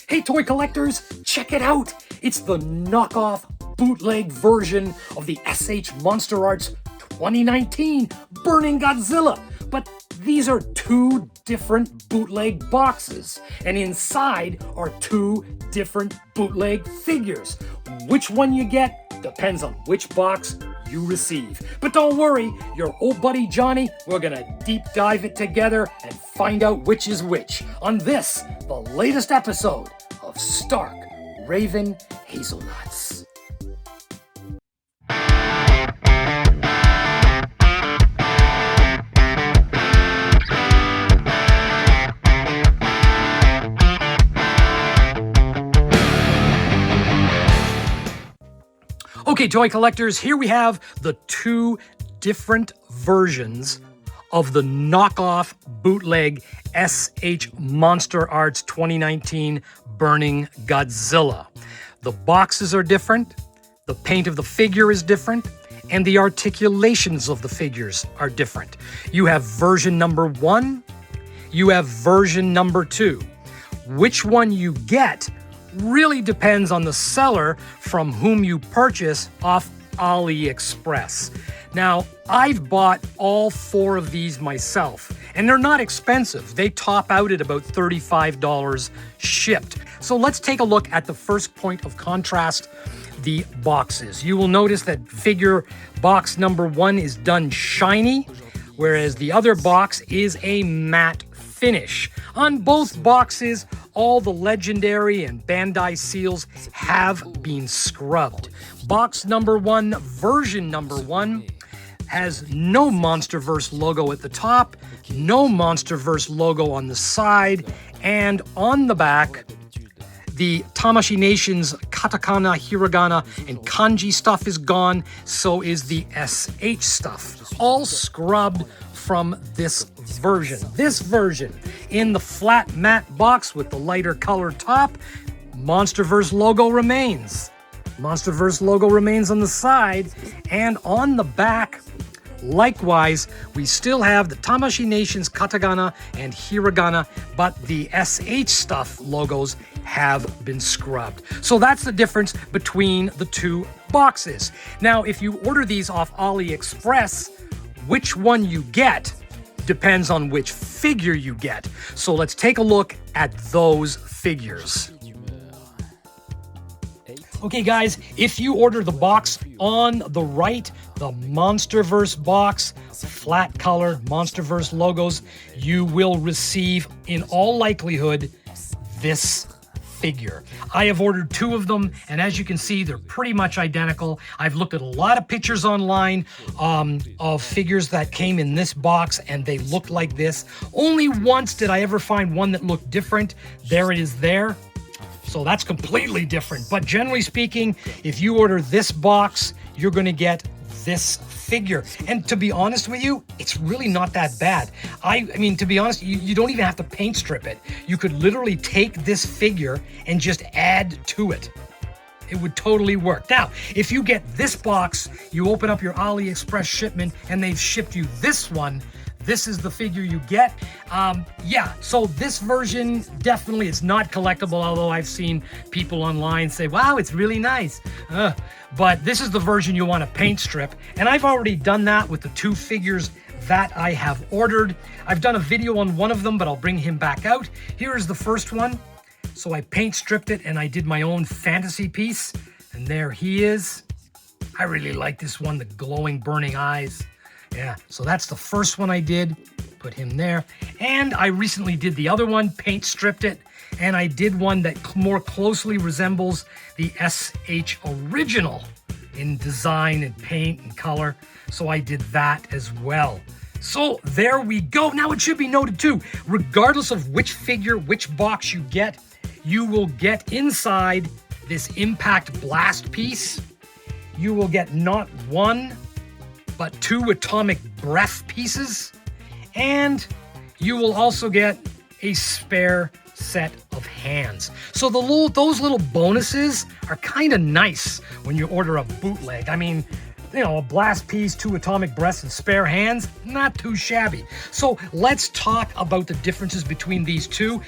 Hey toy collectors, check it out! It's the knockoff bootleg version of the SH Monsterarts 2019 Burning Godzilla. But these are two different bootleg boxes, and inside are two different bootleg figures. Which one you get depends on which box you receive. But don't worry, your old buddy Johnny, we're gonna deep dive it together and find out which is which on this, the latest episode of Stark Raven Hazelnuts. Okay, toy collectors, here we have the two different versions of the knockoff bootleg SH Monsterarts 2019 Burning Godzilla. The boxes are different, the paint of the figure is different, and the articulations of the figures are different. You have version number 1, you have version number 2. Which one you get really depends on the seller from whom you purchase off AliExpress. Now, I've bought all 4 of these myself, and they're not expensive. They top out at about $35 shipped. So let's take a look at the first point of contrast, the boxes. You will notice that figure box number 1 is done shiny, whereas the other box is a matte finish. On both boxes, all the legendary and Bandai seals have been scrubbed. Box number 1, version number 1, has no Monsterverse logo at the top, no Monsterverse logo on the side, and on the back, the Tamashii Nation's katakana, hiragana, and kanji stuff is gone, so is the SH stuff. All scrubbed from this version. This version, in the flat matte box with the lighter color top, Monsterverse logo remains. Monsterverse logo remains on the side, and on the back, likewise, we still have the Tamashii Nation's katakana and hiragana, but the SH stuff logos have been scrubbed. So that's the difference between the two boxes. Now, if you order these off AliExpress, which one you get depends on which figure you get. So let's take a look at those figures. Okay guys, if you order the box on the right, the Monsterverse box, flat colored Monsterverse logos, you will receive, in all likelihood, this figure. I have ordered 2 of them, and as you can see, they're pretty much identical. I've looked at a lot of pictures online of figures that came in this box, and they looked like this. Only once did I ever find one that looked different. There it is there. So that's completely different. But generally speaking, if you order this box, you're going to get this figure. And to be honest with you, it's really not that bad. I mean, to be honest, you don't even have to paint strip it. You could literally take this figure and just add to it. It would totally work. Now, if you get this box, you open up your AliExpress shipment and they've shipped you this one, this is the figure you get. Yeah, so this version definitely is not collectible, although I've seen people online say, wow, it's really nice. But this is the version you want to paint strip. And I've already done that with the 2 figures that I have ordered. I've done a video on one of them, but I'll bring him back out. Here is the first one. So I paint stripped it and I did my own fantasy piece. And there he is. I really like this one, the glowing, burning eyes. Yeah, so that's the first one I did. Put him there. And I recently did the other one, paint stripped it, and I did one that more closely resembles the SH original in design and paint and color. So I did that as well. So there we go. Now it should be noted too, regardless of which figure, which box you get, you will get inside this Impact Blast piece. You will get not 1, but 2 atomic breath pieces, and you will also get a spare set of hands. So those little bonuses are kind of nice when you order a bootleg. I mean, you know, a blast piece, 2 atomic breaths, and spare hands, not too shabby. So let's talk about the differences between these two,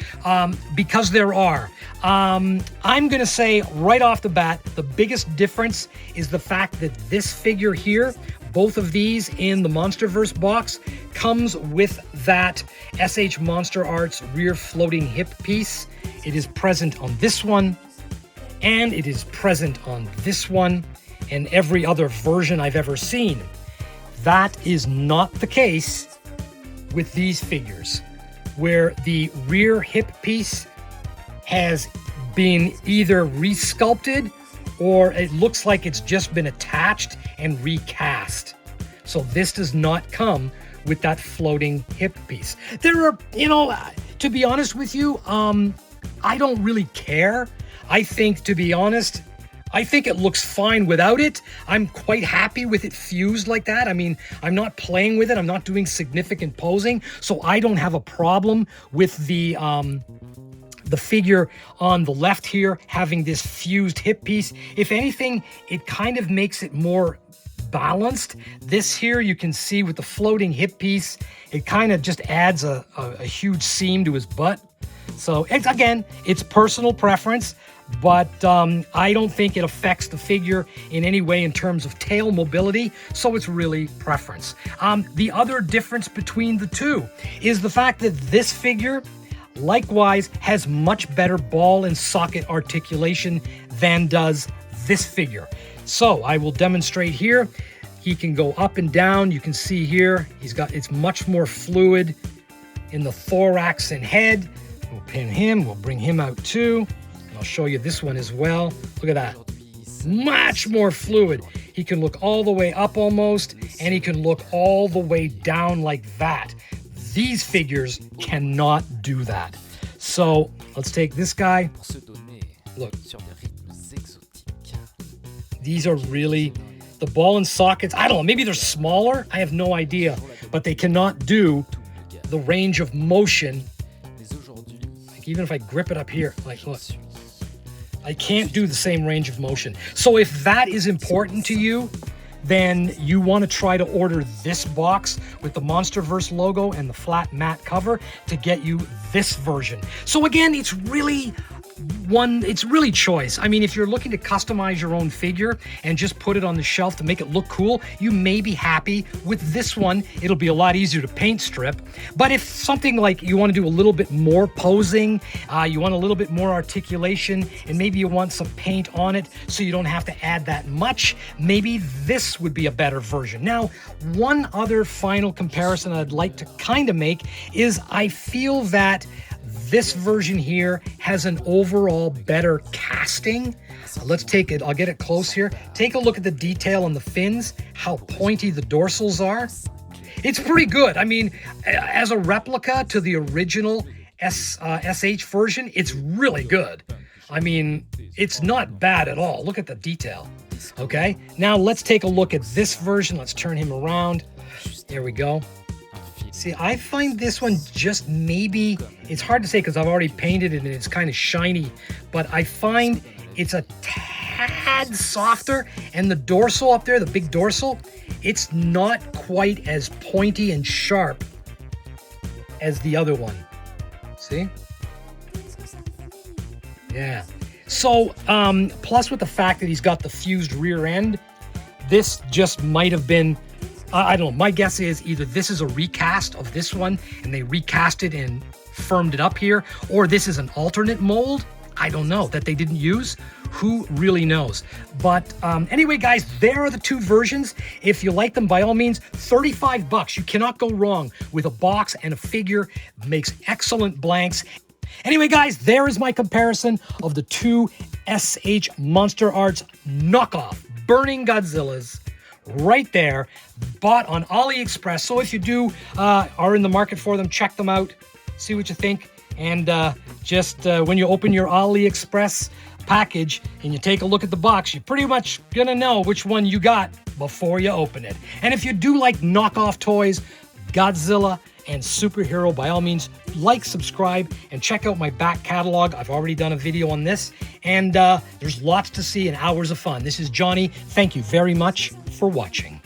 because there are. I'm gonna say right off the bat, the biggest difference is the fact that this figure here, both of these in the Monsterverse box, comes with that SH Monsterarts rear floating hip piece. It is present on this one, and it is present on this one, and every other version I've ever seen. That is not the case with these figures, where the rear hip piece has been either resculpted or it looks like it's just been attached and recast. So this does not come with that floating hip piece. There are, you know, to be honest with you, I don't really care. I think, to be honest, I think it looks fine without it. I'm quite happy with it fused like that. I mean, I'm not playing with it. I'm not doing significant posing, so I don't have a problem with the figure on the left here having this fused hip piece. If anything, it kind of makes it more balanced. This here, you can see with the floating hip piece, it kind of just adds a huge seam to his butt. So again, it's personal preference, but I don't think it affects the figure in any way in terms of tail mobility, so it's really preference. The other difference between the two is the fact that this figure likewise has much better ball and socket articulation than does this figure. So I will demonstrate here. He can go up and down. You can see here, it's much more fluid in the thorax and head. We'll pin him, we'll bring him out too. And I'll show you this one as well. Look at that, much more fluid. He can look all the way up almost, and he can look all the way down like that. These figures cannot do that. So let's take this guy. Look, these are really, the ball and sockets, I don't know, maybe they're smaller, I have no idea, but they cannot do the range of motion. Like, even if I grip it up here, like, look, I can't do the same range of motion. So if that is important to you, then you want to try to order this box with the Monsterverse logo and the flat matte cover to get you this version. So again, it's really choice. I mean, if you're looking to customize your own figure and just put it on the shelf to make it look cool, you may be happy with this one. It'll be a lot easier to paint strip. But if something like you want to do a little bit more posing, you want a little bit more articulation, and maybe you want some paint on it so you don't have to add that much, maybe this would be a better version. Now, one other final comparison I'd like to kind of make is I feel that this version here has an overall better casting. Let's take it, I'll get it close here. Take a look at the detail on the fins, how pointy the dorsals are. It's pretty good. I mean, as a replica to the original SH version, it's really good. I mean, it's not bad at all. Look at the detail. Okay, now let's take a look at this version. Let's turn him around. There we go. See, I find this one just maybe, it's hard to say because I've already painted it and it's kind of shiny, but I find it's a tad softer, and the dorsal up there, the big dorsal, it's not quite as pointy and sharp as the other one. See? Yeah. So, plus with the fact that he's got the fused rear end, this just might have been, I don't know, my guess is either this is a recast of this one and they recast it and firmed it up here, or this is an alternate mold. I don't know, that they didn't use. Who really knows? But anyway, guys, there are the two versions. If you like them, by all means, $35. You cannot go wrong with a box and a figure. Makes excellent blanks. Anyway, guys, there is my comparison of the two SH Monsterarts knockoff Burning Godzillas. Right there, bought on AliExpress. So if you do are in the market for them, check them out, see what you think, and just when you open your AliExpress package and you take a look at the box, you're pretty much gonna know which one you got before you open it. And if you do like knockoff toys, Godzilla and superhero, by all means, like, subscribe, and check out my back catalog. I've already done a video on this, and there's lots to see and hours of fun. This is Johnny. Thank you very much for watching.